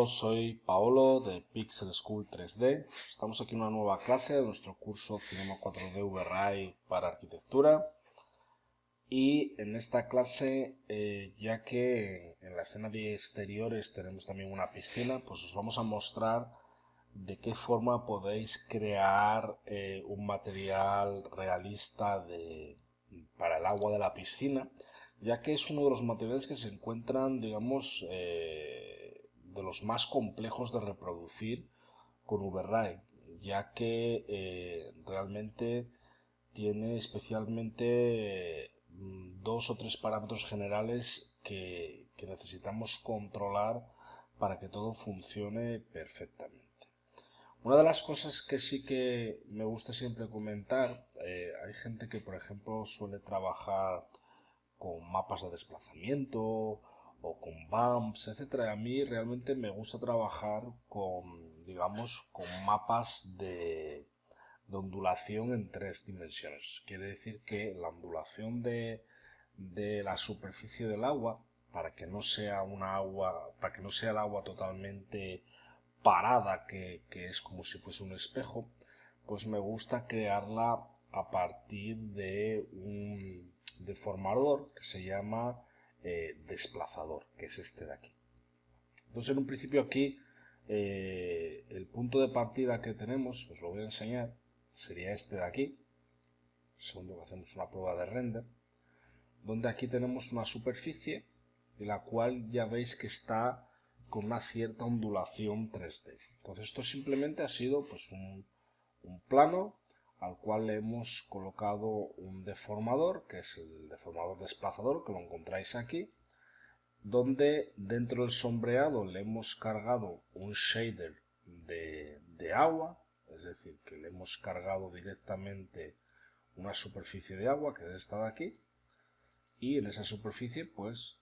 todos, soy Paolo de Pixel School 3D. Estamos aquí en una nueva clase de nuestro curso Cinema 4D VRAI para arquitectura. Y en esta clase, ya que en la escena de exteriores tenemos también una piscina, pues os vamos a mostrar de qué forma podéis crear un material realista para el agua de la piscina, ya que es uno de los materiales que se encuentran, digamos, de los más complejos de reproducir con VRAI, ya que realmente tiene especialmente dos o tres parámetros generales que necesitamos controlar para que todo funcione perfectamente. Una de las cosas que sí que me gusta siempre comentar, hay gente que por ejemplo suele trabajar con mapas de desplazamiento o con bumps, etcétera. A mí realmente me gusta trabajar con, digamos, con mapas de ondulación en tres dimensiones. Quiere decir que la ondulación de la superficie del agua, para que no sea para que no sea el agua totalmente parada, que es como si fuese un espejo, pues me gusta crearla a partir de un deformador que se llama desplazador, que es este de aquí. Entonces, en un principio aquí, el punto de partida que tenemos, os lo voy a enseñar, sería este de aquí. Segundo que hacemos una prueba de render, donde aquí tenemos una superficie en la cual ya veis que está con una cierta ondulación 3D. Entonces esto simplemente ha sido pues un plano al cual le hemos colocado un deformador, que es el deformador desplazador, que lo encontráis aquí, donde dentro del sombreado le hemos cargado un shader de agua, es decir, que le hemos cargado directamente una superficie de agua, que es esta de aquí, y en esa superficie pues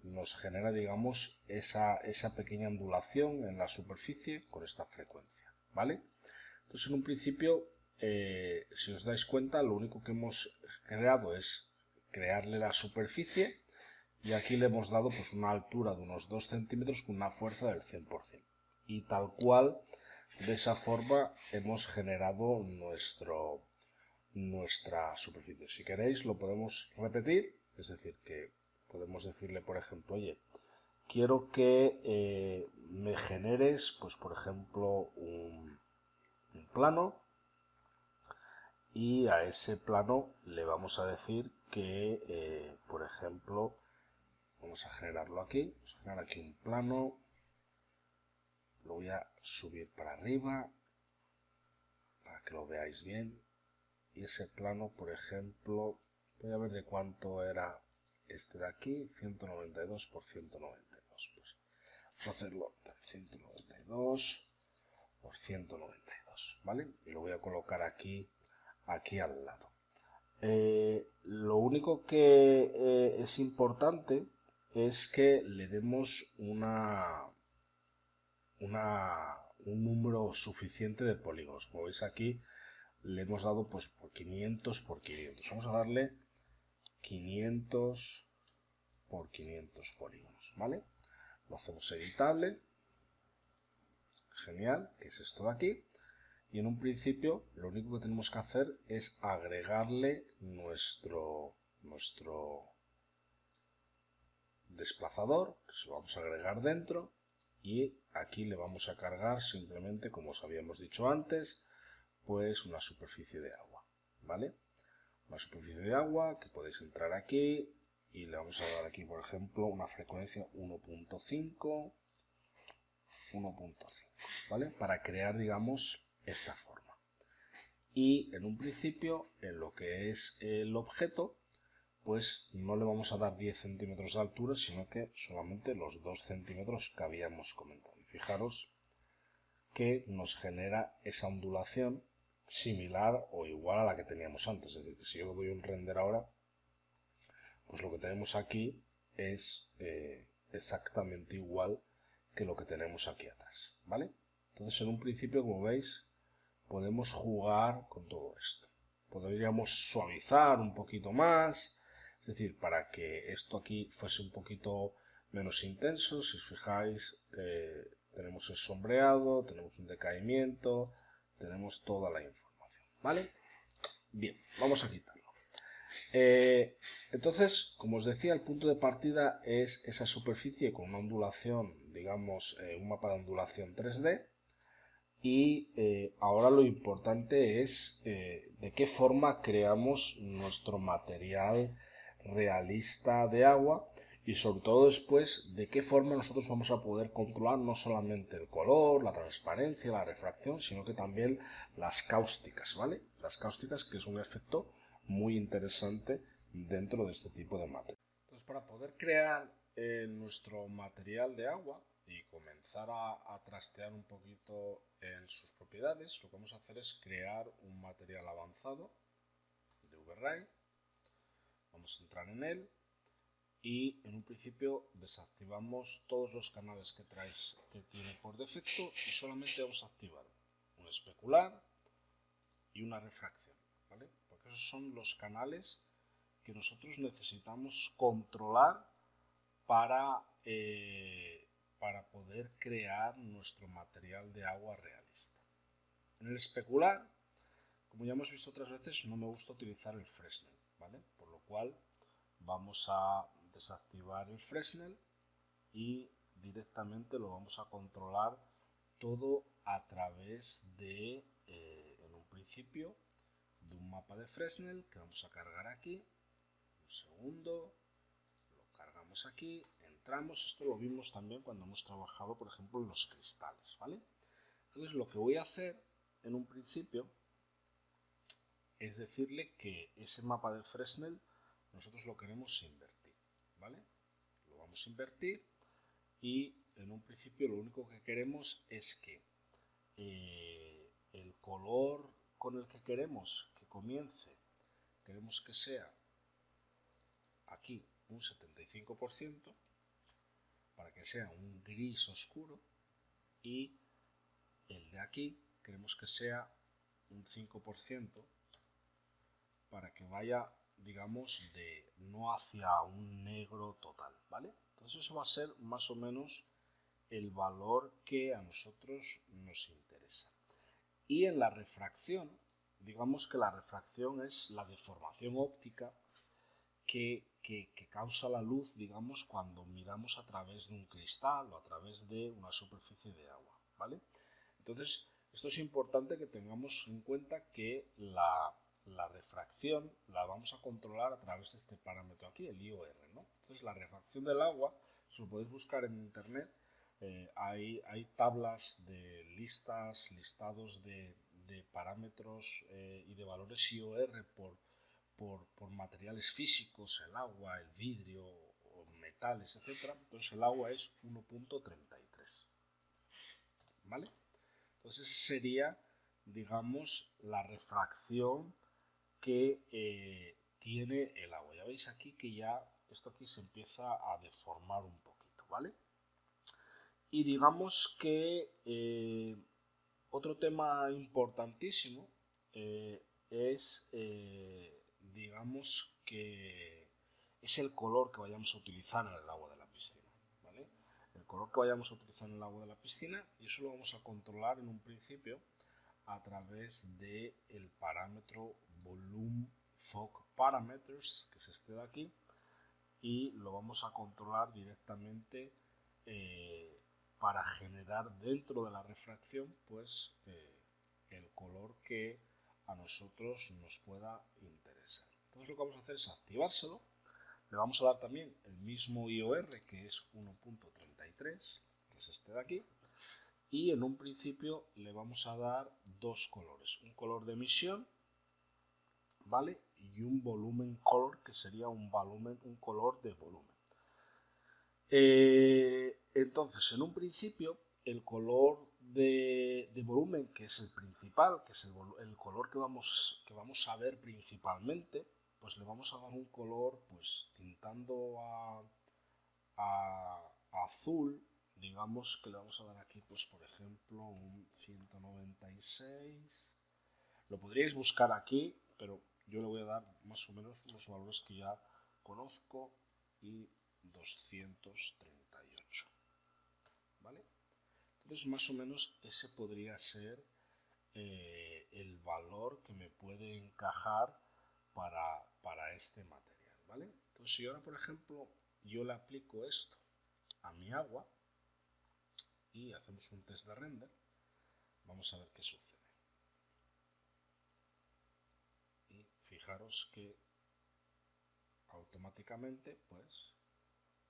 nos genera, digamos, esa pequeña ondulación en la superficie con esta frecuencia, ¿vale? Entonces, en un principio, si os dais cuenta, lo único que hemos creado es crearle la superficie, y aquí le hemos dado pues una altura de unos 2 centímetros con una fuerza del 100%. Y tal cual, de esa forma, hemos generado nuestra superficie. Si queréis, lo podemos repetir, es decir, que podemos decirle, por ejemplo, oye, quiero que me generes, pues por ejemplo, un plano, y a ese plano le vamos a decir que, por ejemplo, vamos a generarlo aquí, vamos a generar aquí un plano, lo voy a subir para arriba para que lo veáis bien, y ese plano, por ejemplo, voy a ver de cuánto era este de aquí, 192 por 192, pues vamos a hacerlo 192 por 192, ¿vale? Y lo voy a colocar aquí al lado. Lo único que es importante es que le demos un número suficiente de polígonos. Como veis aquí, le hemos dado pues por 500 por 500. Vamos a darle 500 por 500 polígonos, ¿vale? Lo hacemos editable. Genial, que es esto de aquí. Y en un principio lo único que tenemos que hacer es agregarle nuestro desplazador, que se lo vamos a agregar dentro, y aquí le vamos a cargar simplemente, como os habíamos dicho antes, pues una superficie de agua, ¿vale? Una superficie de agua que podéis entrar aquí y le vamos a dar aquí, por ejemplo, una frecuencia 1.5, ¿vale? Para crear, digamos, esta forma. Y en un principio, en lo que es el objeto, pues no le vamos a dar 10 centímetros de altura, sino que solamente los 2 centímetros que habíamos comentado. Y fijaros que nos genera esa ondulación similar o igual a la que teníamos antes. Es decir, que si yo doy un render ahora, pues lo que tenemos aquí es exactamente igual que lo que tenemos aquí atrás, ¿vale? Entonces, en un principio, como veis, podemos jugar con todo esto. Podríamos suavizar un poquito más, es decir, para que esto aquí fuese un poquito menos intenso. Si os fijáis, Tenemos el sombreado, tenemos un decaimiento, tenemos toda la información, ¿vale? Bien, vamos a quitarlo. Entonces, como os decía, el punto de partida es esa superficie con una ondulación, digamos, un mapa de ondulación 3D. Y ahora lo importante es de qué forma creamos nuestro material realista de agua y sobre todo después de qué forma nosotros vamos a poder controlar no solamente el color, la transparencia, la refracción, sino que también las cáusticas, ¿vale? Las cáusticas, que es un efecto muy interesante dentro de este tipo de material. Entonces, para poder crear nuestro material de agua y comenzar a trastear un poquito en sus propiedades, lo que vamos a hacer es crear un material avanzado de VRAI. Vamos a entrar en él y en un principio desactivamos todos los canales que tiene por defecto y solamente vamos a activar un especular y una refracción, ¿vale? Porque esos son los canales que nosotros necesitamos controlar para poder crear nuestro material de agua realista. En el especular, como ya hemos visto otras veces, no me gusta utilizar el Fresnel, ¿vale? Por lo cual vamos a desactivar el Fresnel y directamente lo vamos a controlar todo a través de, en un principio, de un mapa de Fresnel que vamos a cargar aquí. Un segundo, lo cargamos aquí, entramos. Esto lo vimos también cuando hemos trabajado, por ejemplo, en los cristales, ¿vale? Entonces lo que voy a hacer en un principio es decirle que ese mapa de Fresnel nosotros lo queremos invertir, ¿vale? Lo vamos a invertir y en un principio lo único que queremos es que el color con el que queremos que comience, queremos que sea aquí un 75%, para que sea un gris oscuro, y el de aquí queremos que sea un 5%, para que vaya, digamos, de no hacia un negro total, ¿vale? Entonces eso va a ser más o menos el valor que a nosotros nos interesa. Y en la refracción, digamos que la refracción es la deformación óptica que causa la luz, digamos, cuando miramos a través de un cristal o a través de una superficie de agua, ¿vale? Entonces, esto es importante que tengamos en cuenta que la refracción la vamos a controlar a través de este parámetro aquí, el IOR, ¿no? Entonces, la refracción del agua, si lo podéis buscar en internet, hay tablas de listados de parámetros y de valores IOR por materiales físicos, el agua, el vidrio, metales, etc. Entonces el agua es 1.33, ¿vale? Entonces esa sería, digamos, la refracción que tiene el agua. Ya veis aquí que ya esto aquí se empieza a deformar un poquito, ¿vale? Y digamos que otro tema importantísimo es, digamos, que es el color que vayamos a utilizar en el agua de la piscina, ¿vale? El color que vayamos a utilizar en el agua de la piscina, y eso lo vamos a controlar en un principio a través del parámetro Volume Fog Parameters, que es este de aquí, y lo vamos a controlar directamente para generar dentro de la refracción pues el color que a nosotros nos pueda interesar. Entonces lo que vamos a hacer es activárselo. Le vamos a dar también el mismo IOR, que es 1.33, que es este de aquí, y en un principio le vamos a dar dos colores, un color de emisión, ¿vale? Y un volumen color, que sería un color de volumen. Entonces, en un principio, el color de volumen, que es el principal, que es el color que vamos a ver principalmente, pues le vamos a dar un color, pues tintando a azul, digamos que le vamos a dar aquí, pues por ejemplo, un 196. Lo podríais buscar aquí, pero yo le voy a dar más o menos los valores que ya conozco y 238, ¿vale? Entonces, más o menos, ese podría ser el valor que me puede encajar para este material, ¿vale? Entonces, si ahora, por ejemplo, yo le aplico esto a mi agua y hacemos un test de render, vamos a ver qué sucede. Y fijaros que automáticamente, pues,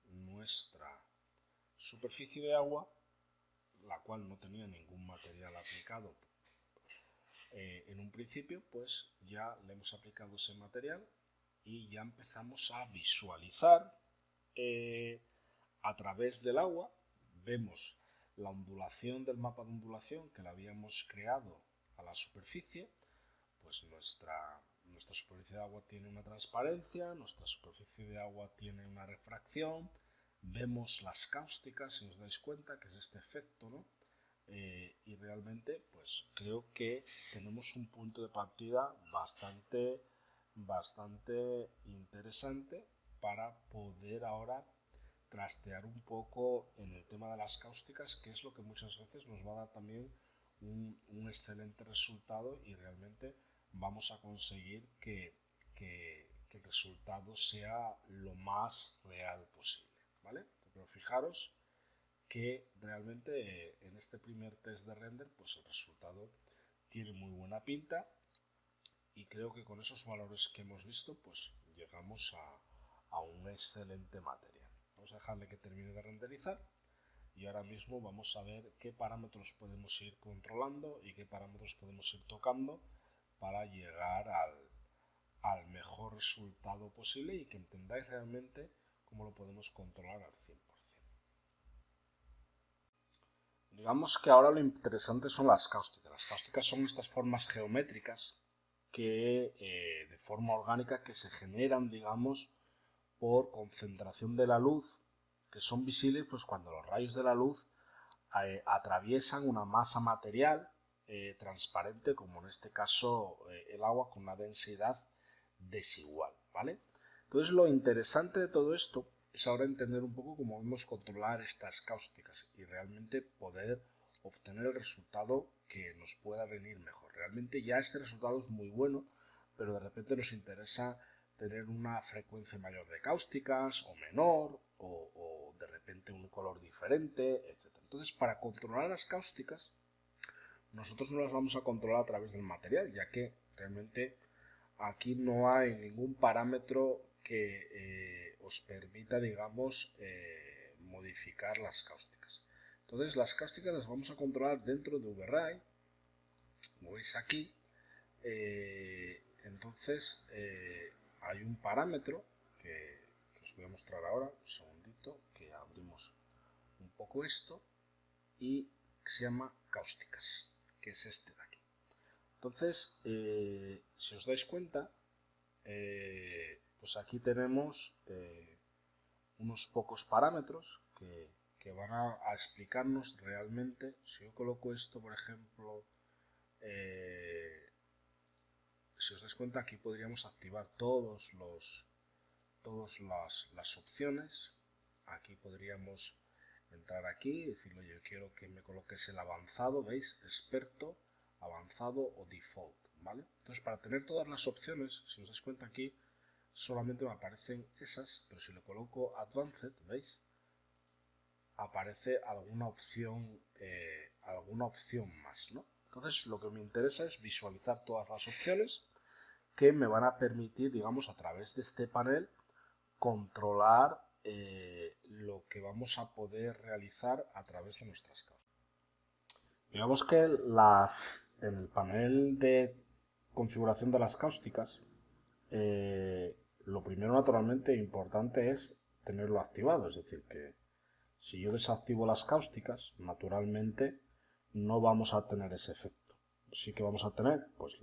nuestra superficie de agua, la cual no tenía ningún material aplicado en un principio, pues ya le hemos aplicado ese material y ya empezamos a visualizar a través del agua. Vemos la ondulación del mapa de ondulación que le habíamos creado a la superficie. Pues nuestra superficie de agua tiene una transparencia, nuestra superficie de agua tiene una refracción. Vemos las cáusticas, si os dais cuenta, que es este efecto, ¿no? Y realmente, pues creo que tenemos un punto de partida bastante interesante para poder ahora trastear un poco en el tema de las cáusticas, que es lo que muchas veces nos va a dar también un excelente resultado, y realmente vamos a conseguir que el resultado sea lo más real posible, ¿vale? Pero fijaros que realmente en este primer test de render, pues el resultado tiene muy buena pinta, y creo que con esos valores que hemos visto, pues llegamos a un excelente material. Vamos a dejarle que termine de renderizar y ahora mismo vamos a ver qué parámetros podemos ir controlando y qué parámetros podemos ir tocando para llegar al mejor resultado posible y que entendáis realmente cómo lo podemos controlar al 100%. Digamos que ahora lo interesante son las cáusticas. Las cáusticas son estas formas geométricas que de forma orgánica que se generan, digamos, por concentración de la luz, que son visibles pues cuando los rayos de la luz atraviesan una masa material transparente, como en este caso el agua, con una densidad desigual, ¿vale? Entonces lo interesante de todo esto es ahora entender un poco cómo podemos controlar estas cáusticas y realmente poder obtener el resultado que nos pueda venir mejor. Realmente ya este resultado es muy bueno, pero de repente nos interesa tener una frecuencia mayor de cáusticas o menor, o de repente un color diferente, etc. Entonces, para controlar las cáusticas, nosotros no las vamos a controlar a través del material, ya que realmente aquí no hay ningún parámetro que os permita, digamos, modificar las cáusticas. Entonces, las cáusticas las vamos a controlar dentro de VRAI, como veis aquí. Entonces, hay un parámetro que os voy a mostrar ahora, un segundito, que abrimos un poco esto, y se llama cáusticas, que es este de aquí. Entonces, si os dais cuenta, pues aquí tenemos unos pocos parámetros que van a explicarnos realmente. Si yo coloco esto, por ejemplo, si os dais cuenta, aquí podríamos activar todas las opciones. Aquí podríamos entrar aquí y decirle, yo quiero que me coloques el avanzado, ¿veis? Experto, avanzado o default, ¿vale? Entonces, para tener todas las opciones, si os dais cuenta aquí, solamente me aparecen esas, pero si le coloco advanced, ¿veis? Aparece alguna opción más, ¿no? Entonces, lo que me interesa es visualizar todas las opciones que me van a permitir, digamos, a través de este panel, controlar lo que vamos a poder realizar a través de nuestras cáuticas. Digamos que en el panel de configuración de las cáusticas, lo primero naturalmente importante es tenerlo activado, es decir, que si yo desactivo las cáusticas, naturalmente no vamos a tener ese efecto. Sí que vamos a tener pues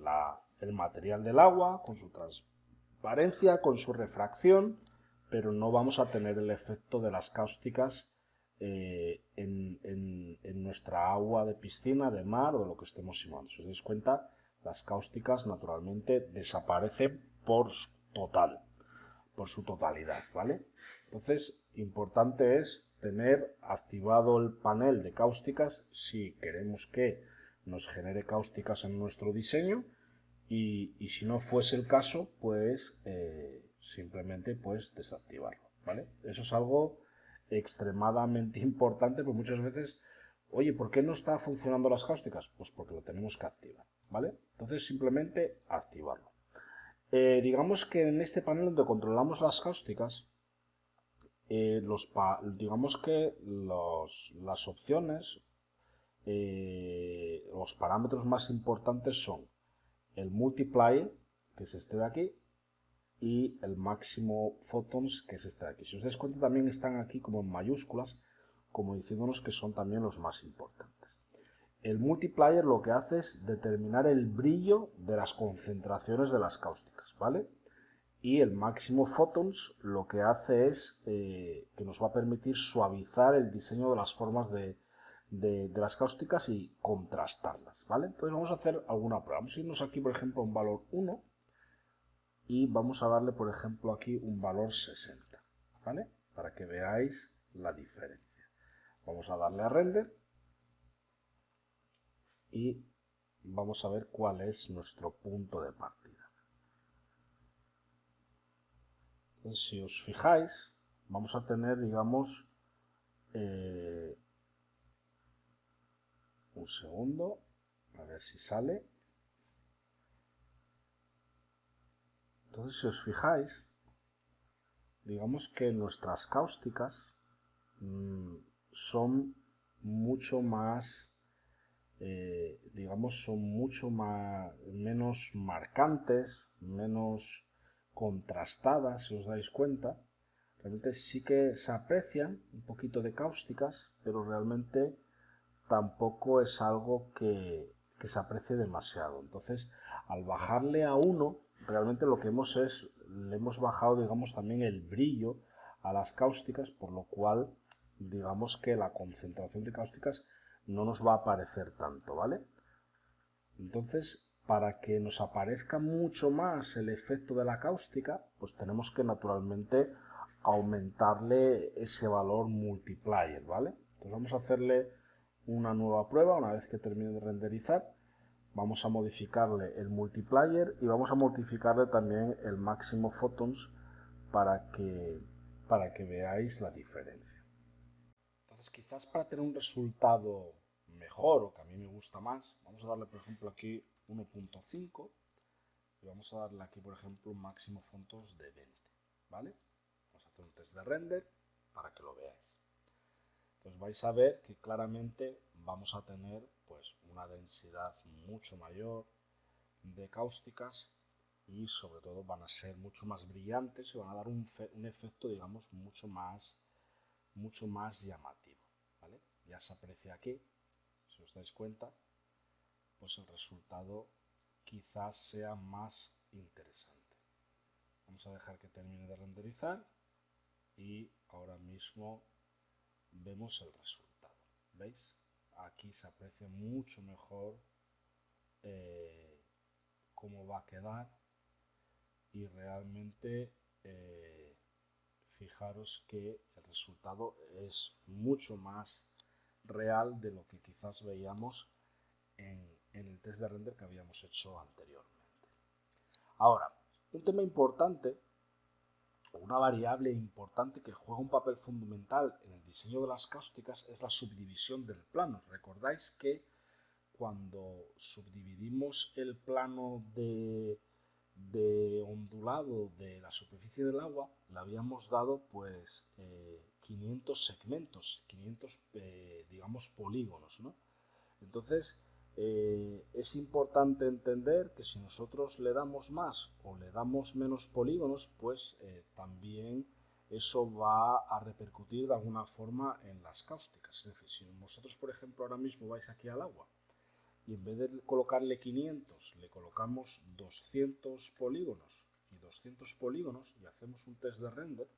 el material del agua con su transparencia, con su refracción, pero no vamos a tener el efecto de las cáusticas en nuestra agua de piscina, de mar o de lo que estemos simulando. Si os dais cuenta, las cáusticas naturalmente desaparecen por su totalidad, ¿vale? Entonces, importante es tener activado el panel de cáusticas si queremos que nos genere cáusticas en nuestro diseño, y si no fuese el caso, pues simplemente pues desactivarlo, ¿vale? Eso es algo extremadamente importante, porque muchas veces, oye, ¿por qué no está funcionando las cáusticas? Pues porque lo tenemos que activar, ¿vale? Entonces simplemente activarlo. Digamos que en este panel donde controlamos las cáusticas, digamos que las opciones, los parámetros más importantes son el multiplier, que es este de aquí, y el máximo photons, que es este de aquí. Si os dais cuenta, también están aquí como en mayúsculas, como diciéndonos que son también los más importantes. El multiplier lo que hace es determinar el brillo de las concentraciones de las cáusticas, ¿vale? Y el máximo photons lo que hace es que nos va a permitir suavizar el diseño de las formas de las cáusticas y contrastarlas, ¿vale? Entonces vamos a hacer alguna prueba. Vamos a irnos aquí, por ejemplo, a un valor 1 y vamos a darle, por ejemplo, aquí un valor 60, ¿vale? Para que veáis la diferencia. Vamos a darle a render y vamos a ver cuál es nuestro punto de partida. Entonces, si os fijáis, vamos a tener, digamos, un segundo, a ver si sale. Entonces, si os fijáis, digamos que nuestras cáusticas son mucho más, digamos, son mucho menos marcantes, menos contrastadas, si os dais cuenta. Realmente sí que se aprecian un poquito de cáusticas, pero realmente tampoco es algo que se aprecie demasiado. Entonces, al bajarle a 1, realmente lo que le hemos bajado, digamos, también el brillo a las cáusticas, por lo cual, digamos que la concentración de cáusticas no nos va a aparecer tanto, ¿vale? Entonces, para que nos aparezca mucho más el efecto de la cáustica, pues tenemos que naturalmente aumentarle ese valor multiplier, ¿vale? Entonces vamos a hacerle una nueva prueba. Una vez que termine de renderizar, vamos a modificarle el multiplier y vamos a modificarle también el máximo photons para que veáis la diferencia. Entonces, quizás para tener un resultado mejor, o que a mí me gusta más, vamos a darle, por ejemplo, aquí 1.5 y vamos a darle aquí, por ejemplo, un máximo photons de 20, ¿vale? Vamos a hacer un test de render para que lo veáis. Entonces vais a ver que claramente vamos a tener pues una densidad mucho mayor de cáusticas y sobre todo van a ser mucho más brillantes y van a dar un efecto, digamos, mucho más llamativo, ¿vale? Ya se aprecia aquí, si os dais cuenta, pues el resultado quizás sea más interesante. Vamos a dejar que termine de renderizar y ahora mismo vemos el resultado. ¿Veis? Aquí se aprecia mucho mejor cómo va a quedar y realmente fijaros que el resultado es mucho más real de lo que quizás veíamos en el test de render que habíamos hecho anteriormente. Ahora, un tema importante, una variable importante que juega un papel fundamental en el diseño de las cáusticas es la subdivisión del plano. Recordáis que cuando subdividimos el plano de ondulado de la superficie del agua, le habíamos dado pues 500 segmentos, 500 digamos polígonos, ¿no? Entonces es importante entender que si nosotros le damos más o le damos menos polígonos, pues también eso va a repercutir de alguna forma en las cáusticas. Es decir, si vosotros, por ejemplo, ahora mismo vais aquí al agua y en vez de colocarle 500, le colocamos 200 polígonos y hacemos un test de render,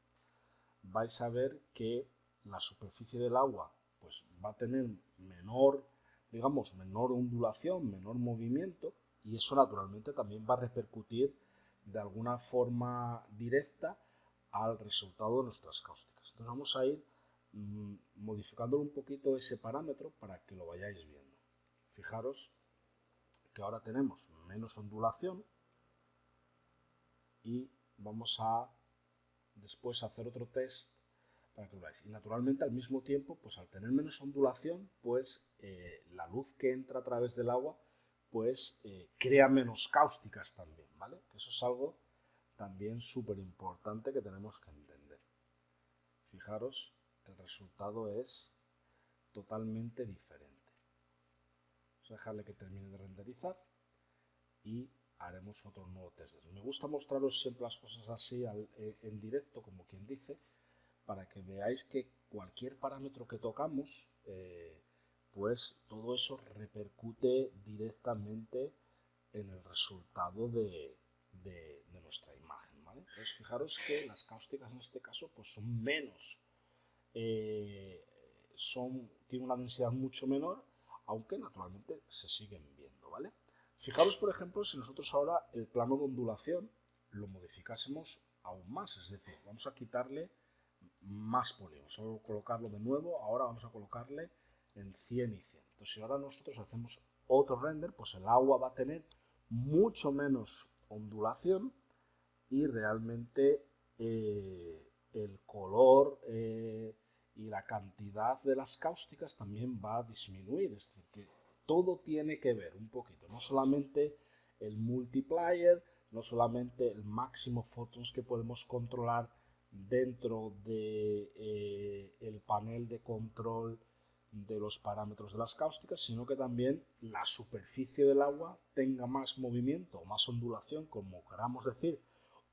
vais a ver que la superficie del agua pues va a tener menor ondulación, menor movimiento, y eso naturalmente también va a repercutir de alguna forma directa al resultado de nuestras cáusticas. Entonces vamos a ir modificándolo un poquito ese parámetro para que lo vayáis viendo. Fijaros que ahora tenemos menos ondulación y vamos a después hacer otro test para que lo veáis. Y naturalmente al mismo tiempo, pues al tener menos ondulación, pues la luz que entra a través del agua, pues crea menos cáusticas también, ¿vale? Que eso es algo también súper importante que tenemos que entender. Fijaros, el resultado es totalmente diferente. Vamos a dejarle que termine de renderizar y haremos otro nuevo test. Me gusta mostraros siempre las cosas así en directo, como quien dice, para que veáis que cualquier parámetro que tocamos, pues todo eso repercute directamente en el resultado de nuestra imagen, ¿vale? Entonces fijaros que las cáusticas en este caso pues son menos, tienen una densidad mucho menor, aunque naturalmente se siguen viendo, ¿vale? Fijaros, por ejemplo, si nosotros ahora el plano de ondulación lo modificásemos aún más, es decir, vamos a quitarle más polígonos, vamos a colocarlo de nuevo, ahora vamos a colocarle en 100 y 100. Entonces, si ahora nosotros hacemos otro render, pues el agua va a tener mucho menos ondulación y realmente el color y la cantidad de las cáusticas también va a disminuir. Es decir, que todo tiene que ver un poquito, no solamente el multiplier, no solamente el máximo photons que podemos controlar dentro de el panel de control de los parámetros de las cáusticas, sino que también la superficie del agua tenga más movimiento o más ondulación, como queramos decir,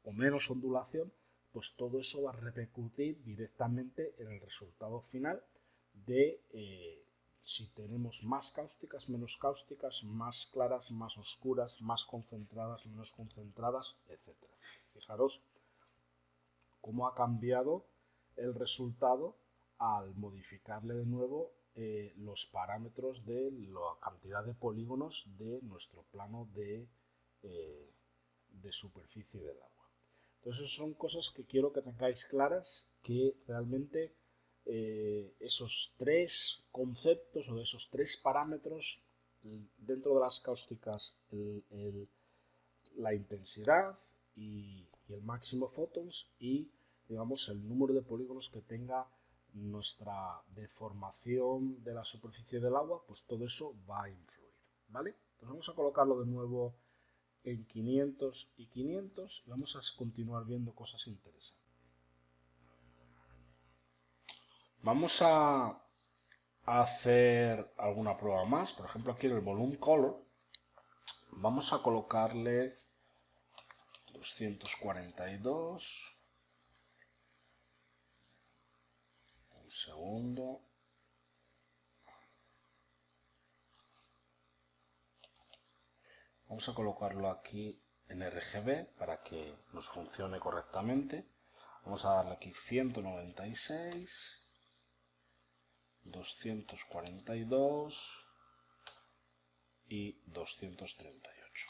o menos ondulación, pues todo eso va a repercutir directamente en el resultado final de si tenemos más cáusticas, menos cáusticas, más claras, más oscuras, más concentradas, menos concentradas, etc. Fijaros cómo ha cambiado el resultado al modificarle de nuevo los parámetros de la cantidad de polígonos de nuestro plano de superficie del agua. Entonces son cosas que quiero que tengáis claras, que realmente esos tres conceptos o esos tres parámetros dentro de las cáusticas, la intensidad y el máximo photons y digamos el número de polígonos que tenga nuestra deformación de la superficie del agua, pues todo eso va a influir, ¿vale? Entonces vamos a colocarlo de nuevo en 500 y 500 y vamos a continuar viendo cosas interesantes. Vamos a hacer alguna prueba más. Por ejemplo, aquí en el volume color vamos a colocarle 242. Un segundo. Vamos a colocarlo aquí en RGB para que nos funcione correctamente. Vamos a darle aquí 196, 242 y 238.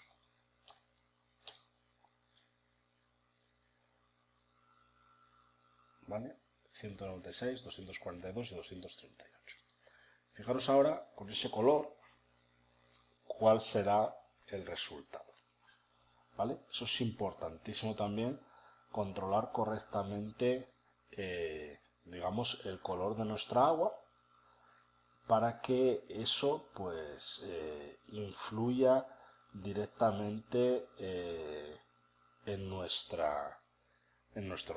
¿Vale? 196, 242 y 238. Fijaros ahora con ese color cuál será el resultado. ¿Vale? Eso es importantísimo también, controlar correctamente digamos el color de nuestra agua para que eso pues influya directamente en nuestro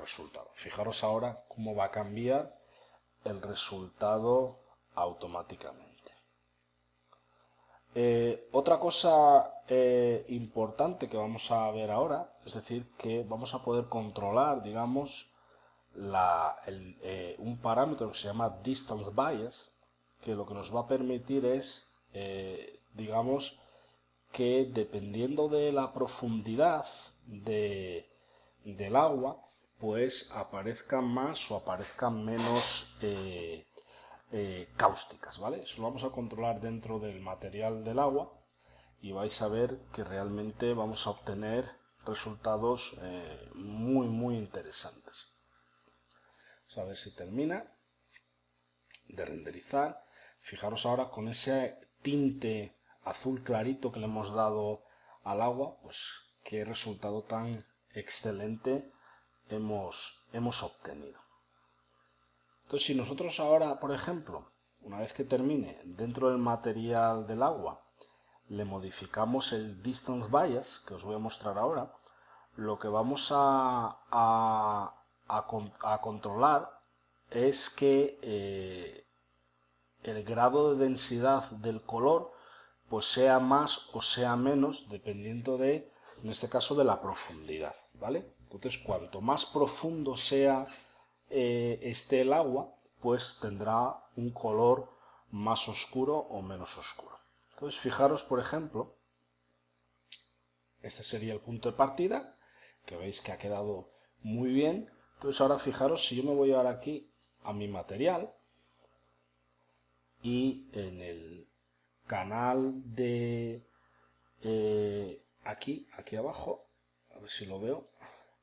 resultado. Fijaros ahora cómo va a cambiar el resultado automáticamente. Otra cosa importante que vamos a ver ahora, es decir, que vamos a poder controlar, digamos, un parámetro que se llama distance bias, que lo que nos va a permitir es, digamos, que dependiendo de la profundidad del agua, pues aparezcan más o aparezcan menos cáusticas, ¿vale? Eso lo vamos a controlar dentro del material del agua y vais a ver que realmente vamos a obtener resultados muy interesantes. Vamos a ver si termina. de renderizar. Fijaros ahora con ese tinte azul clarito que le hemos dado al agua, pues qué resultado tan excelente hemos obtenido. Entonces, si nosotros ahora, por ejemplo, una vez que termine, dentro del material del agua, le modificamos el distance bias, que os voy a mostrar ahora, lo que vamos a controlar es que el grado de densidad del color pues sea más o sea menos dependiendo de, en este caso, de la profundidad, ¿vale? Entonces, cuanto más profundo sea esté el agua, pues tendrá un color más oscuro o menos oscuro. Entonces, fijaros, por ejemplo, este sería el punto de partida, que veis que ha quedado muy bien. Entonces, ahora fijaros, si yo me voy ahora aquí a mi material y en el canal de aquí abajo, a ver si lo veo,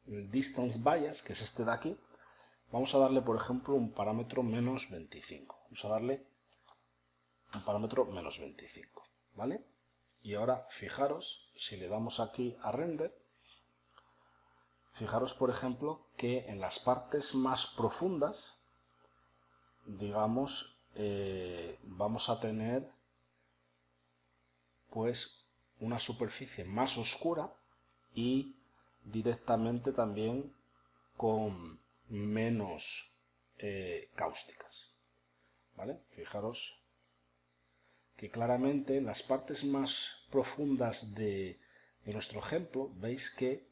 el distance bias, que es este de aquí, vamos a darle, por ejemplo, un parámetro menos 25. Vamos a darle un parámetro menos 25, ¿vale? Y ahora fijaros, si le damos aquí a render, fijaros, por ejemplo, que en las partes más profundas, digamos, vamos a tener pues una superficie más oscura y directamente también con menos cáusticas, ¿vale? Fijaros que claramente en las partes más profundas de nuestro ejemplo veis que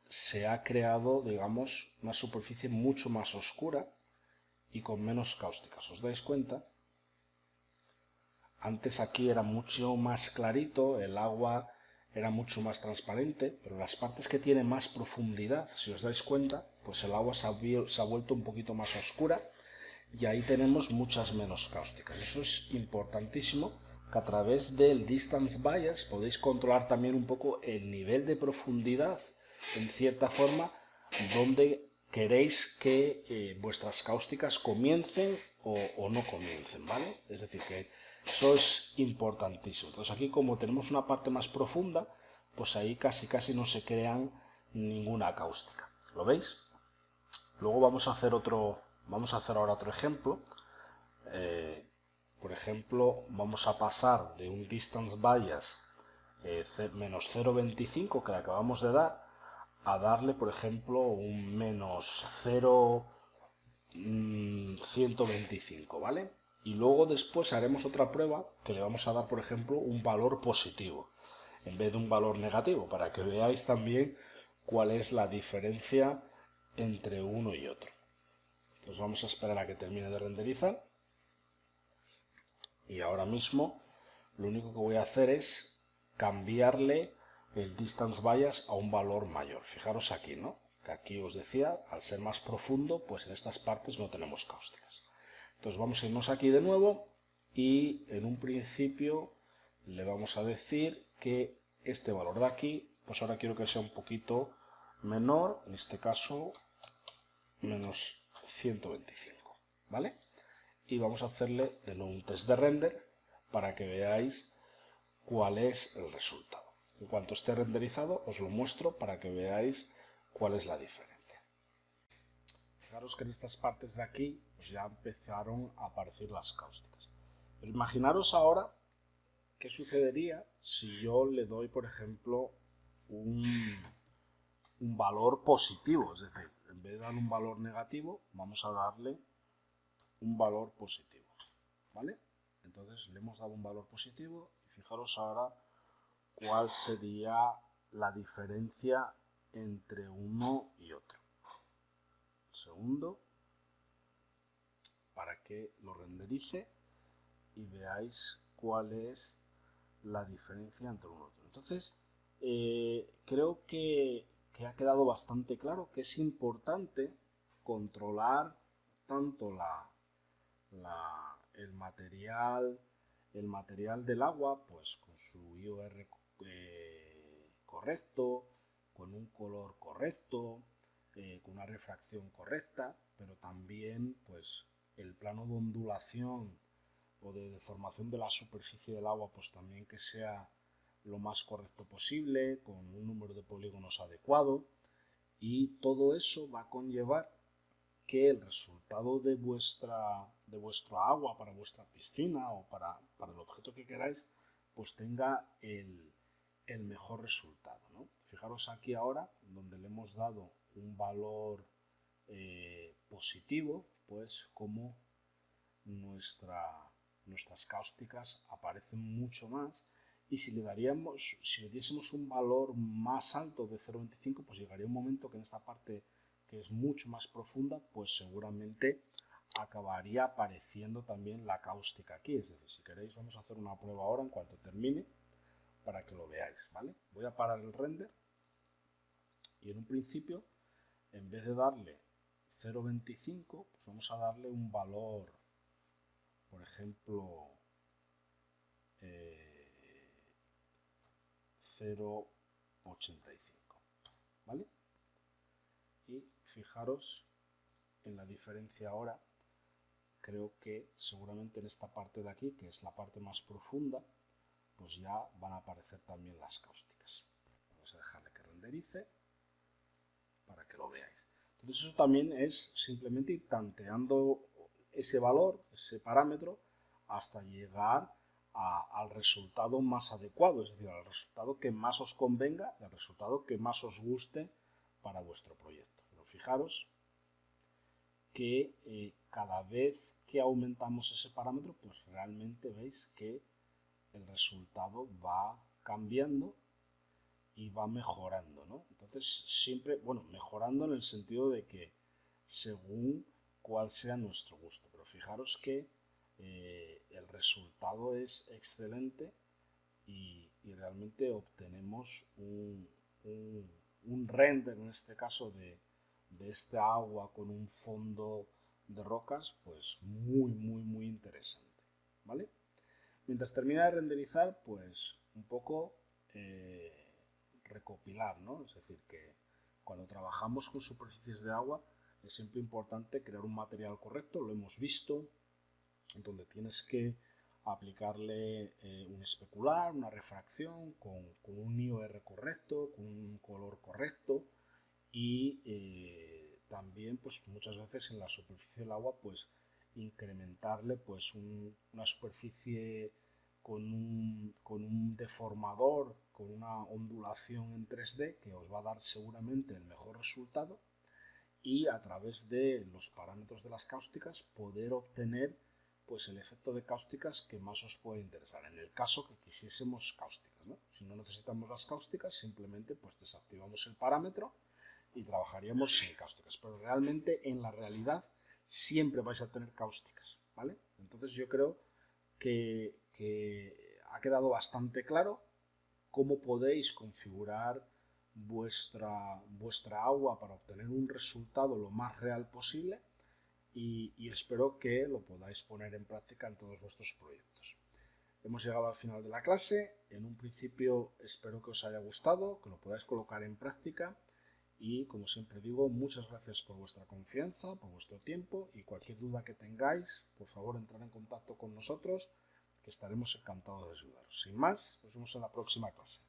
se ha creado, digamos, una superficie mucho más oscura y con menos cáusticas. ¿Os dais cuenta? Antes aquí era mucho más clarito, el agua era mucho más transparente, pero las partes que tienen más profundidad, si os dais cuenta, pues el agua se ha vuelto un poquito más oscura y ahí tenemos muchas menos cáusticas. Eso es importantísimo, que a través del distance bias podéis controlar también un poco el nivel de profundidad, en cierta forma, donde queréis que vuestras cáusticas comiencen o no comiencen, ¿vale? Es decir, que eso es importantísimo. Entonces aquí, como tenemos una parte más profunda, pues ahí casi no se crean ninguna cáustica. ¿Lo veis? Luego vamos a hacer ahora otro ejemplo. Por ejemplo, vamos a pasar de un distance bias menos 0,25 que le acabamos de dar, a darle, por ejemplo, un menos 0,125, ¿vale? Y luego después haremos otra prueba que le vamos a dar, por ejemplo, un valor positivo en vez de un valor negativo, para que veáis también cuál es la diferencia entre uno y otro. Entonces vamos a esperar a que termine de renderizar. Y ahora mismo lo único que voy a hacer es cambiarle el distance bias a un valor mayor. Fijaros aquí, ¿no? Que aquí os decía, al ser más profundo, pues en estas partes no tenemos cáusticas. Entonces vamos a irnos aquí de nuevo y en un principio le vamos a decir que este valor de aquí, pues ahora quiero que sea un poquito menor, en este caso menos 125, ¿vale? Y vamos a hacerle de nuevo un test de render para que veáis cuál es el resultado. En cuanto esté renderizado os lo muestro para que veáis cuál es la diferencia. Fijaros que en estas partes de aquí pues ya empezaron a aparecer las cáusticas. Pero imaginaros ahora qué sucedería si yo le doy, por ejemplo, un valor positivo. Es decir, en vez de dar un valor negativo, vamos a darle un valor positivo, ¿vale? Entonces le hemos dado un valor positivo y fijaros ahora cuál sería la diferencia entre uno y otro. Un segundo para que lo renderice y veáis cuál es la diferencia entre uno y otro. Entonces creo que ha quedado bastante claro que es importante controlar tanto el material del agua, pues con su IOR correcto, con un color correcto, con una refracción correcta, pero también pues el plano de ondulación o de deformación de la superficie del agua pues también que sea lo más correcto posible, con un número de polígonos adecuado, y todo eso va a conllevar que el resultado de vuestro agua para vuestra piscina o para el objeto que queráis pues tenga el mejor resultado, ¿no? Fijaros aquí ahora donde le hemos dado un valor positivo, pues como nuestras cáusticas aparecen mucho más, y si le diésemos un valor más alto de 0,25, pues llegaría un momento que en esta parte que es mucho más profunda, pues seguramente acabaría apareciendo también la cáustica aquí. Es decir, si queréis vamos a hacer una prueba ahora en cuanto termine para que lo veáis, ¿vale? Voy a parar el render y en un principio, en vez de darle 0,25, pues vamos a darle un valor, por ejemplo, 0,85, ¿vale? Y fijaros en la diferencia ahora. Creo que seguramente en esta parte de aquí, que es la parte más profunda, pues ya van a aparecer también las cáusticas. Vamos a dejarle que renderice para que lo veáis. Entonces eso también es simplemente ir tanteando ese valor, ese parámetro, hasta llegar al resultado más adecuado, es decir, al resultado que más os convenga, al resultado que más os guste para vuestro proyecto. Pero fijaros que cada vez que aumentamos ese parámetro, pues realmente veis que el resultado va cambiando y va mejorando, ¿no? Entonces siempre, bueno, mejorando en el sentido de que según cuál sea nuestro gusto, pero fijaros que el resultado es excelente y realmente obtenemos un render, en este caso, de este agua con un fondo de rocas, pues muy interesante, ¿vale? Mientras termina de renderizar, pues un poco recopilar, ¿no? Es decir, que cuando trabajamos con superficies de agua es siempre importante crear un material correcto, lo hemos visto, donde tienes que aplicarle un especular, una refracción, con un IOR correcto, con un color correcto, y también pues muchas veces en la superficie del agua pues incrementarle pues una superficie con un deformador, con una ondulación en 3D que os va a dar seguramente el mejor resultado, y a través de los parámetros de las cáusticas poder obtener pues el efecto de cáusticas que más os puede interesar, en el caso que quisiésemos cáusticas, ¿no? Si no necesitamos las cáusticas, simplemente pues desactivamos el parámetro y trabajaríamos sin cáusticas, pero realmente en la realidad siempre vais a tener cáusticas, ¿vale? Entonces yo creo que ha quedado bastante claro cómo podéis configurar vuestra agua para obtener un resultado lo más real posible, y espero que lo podáis poner en práctica en todos vuestros proyectos. Hemos llegado al final de la clase. En un principio espero que os haya gustado, que lo podáis colocar en práctica, y como siempre digo, muchas gracias por vuestra confianza, por vuestro tiempo, y cualquier duda que tengáis, por favor entrar en contacto con nosotros, que estaremos encantados de ayudaros. Sin más, nos vemos en la próxima clase.